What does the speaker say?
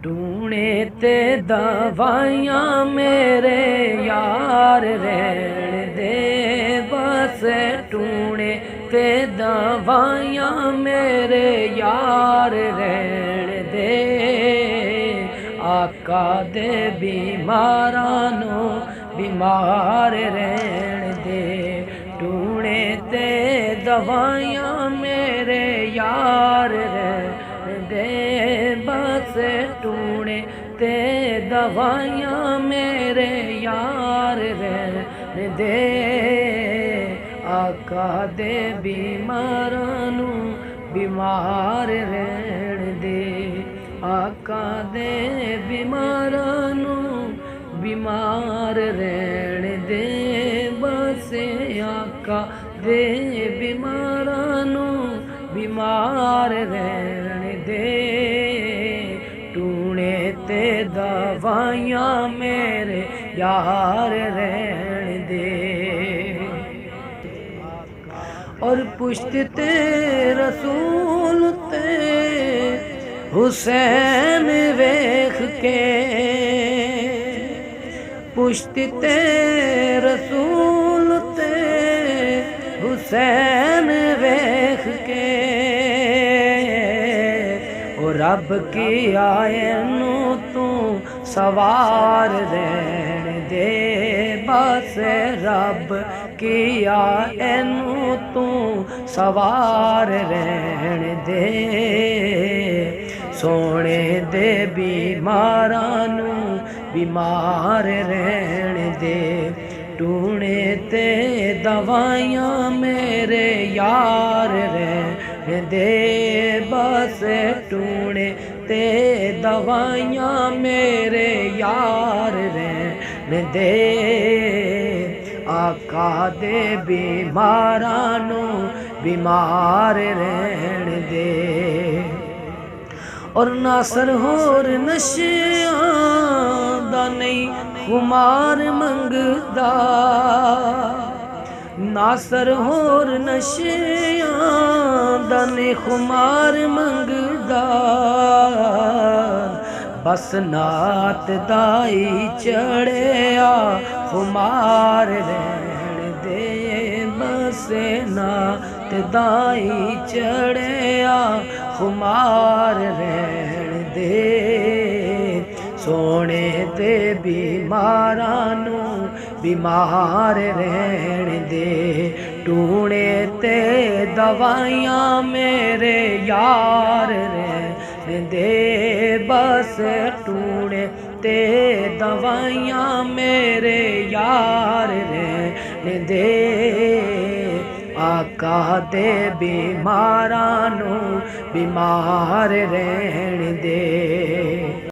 टूने ते दवाइयां मेरे यार रहन दे बस टूने ते दवाइयां मेरे यार रहन दे आका दे बीमारां नू बीमार रहन दे टूने ते दवाइयां मेरे यार रहन दे बस टूने ते दवाइयां मेरे यार रहन दे आका दे बीमारां नू बीमार रहन दे आका दे बीमारां नू बीमार रहन दे बस आका दे बीमारां नू बीमार रहन दे टूने ते दवाइयां मेरे यार रहन दे और पुश्त ते रसूल ते हुसैन वेख के पुश्त ते रसूल ते हुसैन वेख के ओ रब की आए नू तू सवार रहन दे बस रब की आए नू तू सवार रहन दे सोने दे बीमारां नू बीमार रहन दे टूने ते दवाइयां मेरे यार रहन दे बस टूने ते दवाइयां मेरे यार रहन दे आका दे बीमारां नू बीमार रहन दे और नासर होर नशियां दा नहीं खुमार मंगदा नासर होर नशियां दा नहीं खुमार मंगदा बस नात दाई चढ़िया खुमार रहन दे बस नात दाई चढ़िया खुमार रहन दे सोने दे बीमारां नू बीमार रहन दे टूने ते दवाइयां मेरे यार रहन दे बस टूने ते दवाइयां मेरे यार रहन दे आका दे बीमारां नू बीमार रहन दे।